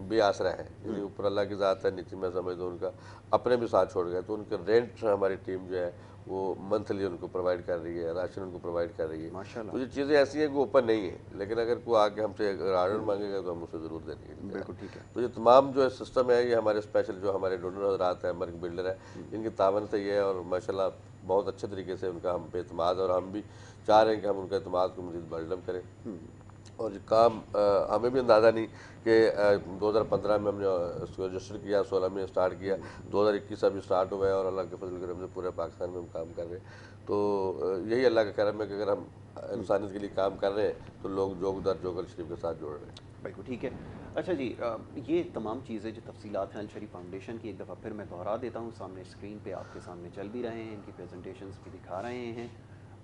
बेआसरा है। यानी ऊपर अल्लाह की ज़ात है, नीचे मैं समझता हूँ उनका अपने भी साथ छोड़ गए, तो उनके रेंट हमारी टीम जो है वो मंथली उनको प्रोवाइड कर रही है, राशन उनको प्रोवाइड कर रही है। तो माशाल्लाह। ये चीज़ें ऐसी हैं कि ओपन नहीं है, लेकिन अगर कोई आके हमसे अगर ऑर्डर मांगेगा तो हम उसे ज़रूर देने के लिए तैयार बिल्कुल ठीक है। हैं। तो ये तमाम जो है सिस्टम है, ये हमारे स्पेशल जो हमारे डोनर हजरात हैं, मर्क बिल्डर है, इनकी तावन से ये है, और माशाल्लाह बहुत अच्छे तरीके से उनका हम पे एतमाद, और हम भी चाह रहे हैं कि हम उनका एतमाद को मज़ीद बिल्डअप करें। और ये काम हमें भी अंदाज़ा नहीं कि 2015 में हमने इसको रजिस्टर किया, 16 में स्टार्ट किया, 2021 अभी स्टार्ट हुआ है, और अल्लाह के फजल करम से पूरे पाकिस्तान में हम काम कर रहे हैं। तो यही अल्लाह का करम है कि अगर हम इंसानियत के लिए काम कर रहे हैं तो लोग जोग दर जोग अल शरीफ के साथ जोड़ रहे हैं। बिल्कुल ठीक है। अच्छा जी, ये तमाम चीज़ें जो तफसीलात हैं अल शरीफ फाउंडेशन की, एक दफ़ा फिर मैं दोहरा देता हूँ, सामने स्क्रीन पे आपके सामने चल भी रहे हैं, इनकी प्रेजेंटेशंस भी दिखा रहे हैं,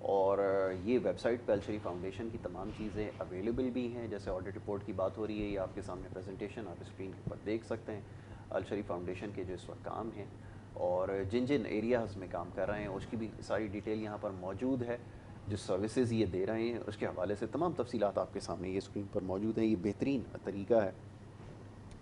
और ये वेबसाइट पे अल शरीफ फाउंडेशन की तमाम चीज़ें अवेलेबल भी हैं। जैसे ऑडिट रिपोर्ट की बात हो रही है, ये आपके सामने प्रेजेंटेशन आप स्क्रीन के ऊपर देख सकते हैं, अल शरीफ फाउंडेशन के जो इस वक्त काम हैं और जिन जिन एरियाज़ में काम कर रहे हैं उसकी भी सारी डिटेल यहाँ पर मौजूद है। जो सर्विसेज ये दे रहे हैं उसके हवाले से तमाम तफसीलात आपके सामने ये स्क्रीन पर मौजूद हैं। ये बेहतरीन तरीका है,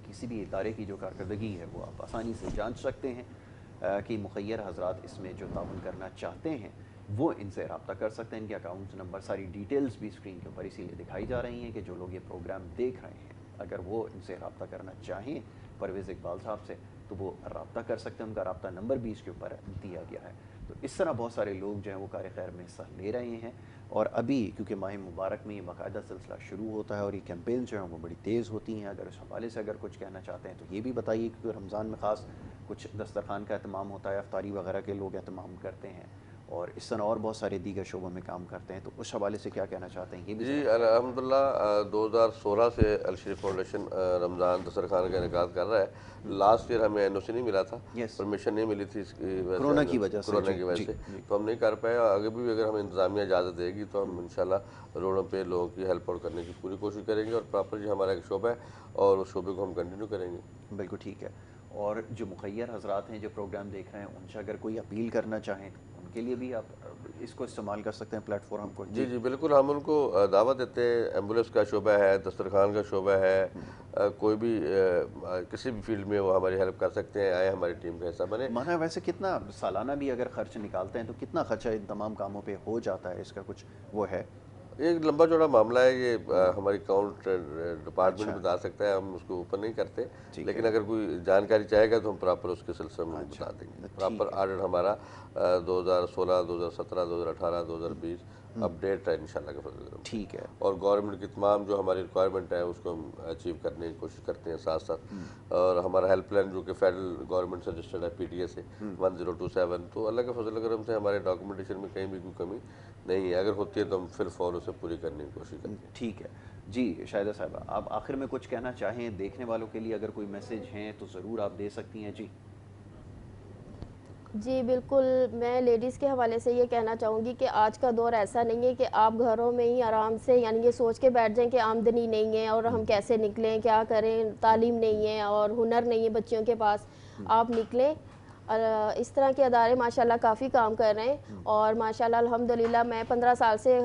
किसी भी इदारे की जो कारकर्दगी है वो आप आसानी से जांच सकते हैं कि मुखैर हजरात इसमें जो ताउन करना चाहते हैं वो इनसे रब्ता कर सकते हैं। इनके अकाउंट नंबर, सारी डिटेल्स भी स्क्रीन के ऊपर इसीलिए दिखाई जा रही हैं कि जो लोग ये प्रोग्राम देख रहे हैं, अगर वो इनसे रब्ता करना चाहें परवेज़ इकबाल साहब से, तो वो रब्ता कर सकते हैं। उनका रब्ता नंबर भी इसके ऊपर दिया गया है। तो इस तरह बहुत सारे लोग जो हैं वो कार खैर में हिस्सा ले रहे हैं, और अभी क्योंकि माह मुबारक में ये बाकायदा सिलसिला शुरू होता है और ये कैंपेन जो हैं वो बड़ी तेज़ होती हैं। अगर इस हवाले से अगर कुछ कहना चाहते हैं तो ये भी बताइए, क्योंकि रमज़ान में ख़ास कुछ दस्तरखान का एहतमाम होता है, अफ्तारी वगैरह के लोग एहतमाम करते हैं, और इस तरह और बहुत सारे दीगर शोबों में काम करते हैं, तो उस हवाले से क्या कहना चाहते हैं, ये भी जी ज़रा- अल्हम्दुलिल्लाह 2016 से अल शरीफ फाउंडेशन रमज़ान दस्तरखान का इनकाद कर रहा है। लास्ट ईयर हमें एनओसी नहीं मिला था, यस, परमिशन नहीं मिली थी इसकी वजह कोरोना से, की वजह से, कोरोना जी की वजह जी से, जी, तो हम नहीं कर पाए। आगे भी अगर हमें इंतज़ामिया इजाज़त देगी तो हम इंशाल्लाह रोडों पे लोगों की हेल्प आउट करने की पूरी कोशिश करेंगे, और प्रॉपर जो हमारा एक शोबा है और उस शोबे को हम कंटिन्यू करेंगे। बिल्कुल ठीक है। और जो मुखैर हजरात हैं जो प्रोग्राम देख रहे हैं, उनसे अगर कोई अपील करना चाहें तो उनके लिए भी आप इसको इस्तेमाल कर सकते हैं प्लेटफॉर्म को। जी जी बिल्कुल, हम उनको दावत देते हैं। एम्बुलेंस का शोबा है, दस्तरखान का शोबा है, कोई भी किसी भी फील्ड में वो हमारी हेल्प कर सकते हैं, आए हमारी टीम का हिस्सा बने। माना वैसे कितना सालाना भी अगर खर्च निकालते हैं तो कितना खर्चा इन तमाम कामों पे हो जाता है, इसका कुछ वो है? एक लंबा चौड़ा मामला है ये, हमारी अकाउंट डिपार्टमेंट अच्छा, बता सकता है, हम उसको ऊपर नहीं करते। ठीक लेकिन है। अगर कोई जानकारी चाहेगा तो हम प्रॉपर उसके सिलसिले में अच्छा, बता देंगे। ठीक प्रॉपर है। ऑडिट हमारा 2016, 2017, 2018, 2020 अपडेट है इंशाल्लाह के फजल करम से। ठीक है। और गवर्नमेंट की तमाम जो हमारी रिक्वायरमेंट है उसको हम अचीव करने की कोशिश करते हैं साथ साथ। और हमारा हेल्पलाइन जो कि फेडरल गवर्नमेंट से रजिस्टर्ड है, पीटीए से 1027, तो अल्लाह के फजल करम से हमारे डॉक्यूमेंटेशन में कहीं भी कोई कमी नहीं है। अगर होती है तो हम फिर फौर उसे पूरी करने की कोशिश करते हैं। ठीक है। जी शाहिदा साहिबा, आप आखिर में कुछ कहना चाहें देखने वालों के लिए, अगर कोई मैसेज हैं तो ज़रूर आप दे सकती हैं जी। जी, बिल्कुल, मैं लेडीज़ के हवाले से ये कहना चाहूँगी कि आज का दौर ऐसा नहीं है कि आप घरों में ही आराम से यानी ये सोच के बैठ जाएँ कि आमदनी नहीं है और हम कैसे निकलें, क्या करें, तालीम नहीं है और हुनर नहीं है बच्चियों के पास। आप निकलें। इस तरह के अदारे माशाल्लाह काफ़ी काम कर रहे हैं, और माशाल्लाह अल्हम्दुलिल्लाह मैं 15 साल से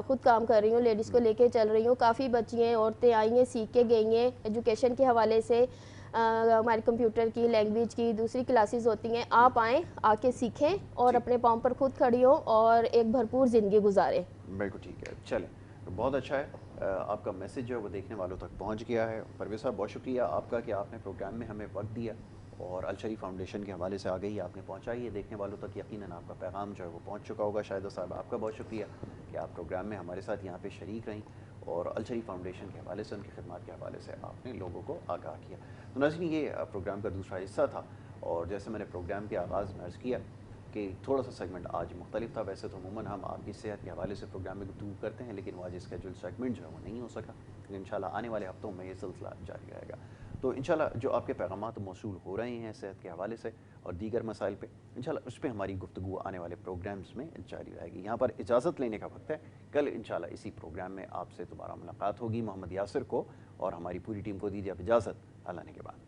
खुद काम कर रही हूँ, लेडीज़ को लेके चल रही हूँ। काफ़ी बच्चियाँ, औरतें आई हैं, सीख के गई हैं एजुकेशन के हवाले से। हमारी कंप्यूटर की, लैंग्वेज की दूसरी क्लासेस होती हैं। आप आएँ, आके सीखें और जी, अपने पाँव पर खुद खड़ी हों और एक भरपूर ज़िंदगी गुजारें। बिल्कुल ठीक है। चलें, बहुत अच्छा है। आपका मैसेज जो है वो देखने वालों तक पहुंच गया है। परवेज़ साहब, बहुत शुक्रिया आपका कि आपने प्रोग्राम में हमें वक्त दिया और अल शरीफ फाउंडेशन के हवाले से आगे ही आपने पहुंचाई है देखने वालों तक। यकीनन आपका पैगाम जो है वो पहुंच चुका होगा। शाहिदा साहब, आपका बहुत शुक्रिया कि आप प्रोग्राम में हमारे साथ यहाँ पे शरीक रहीं और अल शरीफ फाउंडेशन के हवाले से, उनकी खिदमत के हवाले से आपने लोगों को आगाह किया। तो नाज़रीन, ये प्रोग्राम का दूसरा हिस्सा था, और जैसे मैंने प्रोग्राम के आगाज़ में अर्ज़ किया कि थोड़ा सा सेगमेंट आज मुख्तलिफ था। वैसे तो अमूमन हम आपकी सेहत के हवाले से प्रोग्राम में गुफ्तगू करते हैं, लेकिन वो आज स्केड्यूल सेगमेंट जो है वो नहीं हो सका। लेकिन इंशाल्लाह आने वाले हफ्तों में ये सिलसिला जारी रहेगा। तो इंशाल्लाह जो आपके पैगामात मौसूल हो रहे हैं सेहत के हवाले से और दीगर मसाइल पे, इंशाल्लाह उस पर हमारी गुफ्तगू आने वाले प्रोग्राम्स में जारी रहेगी। यहाँ पर इजाज़त लेने का वक्त है। कल इंशाल्लाह इसी प्रोग्राम में आपसे दोबारा मुलाकात होगी। मोहम्मद यासिर को और हमारी पूरी टीम को दीजिए अब इजाज़त। अल्लाह ने के बाद।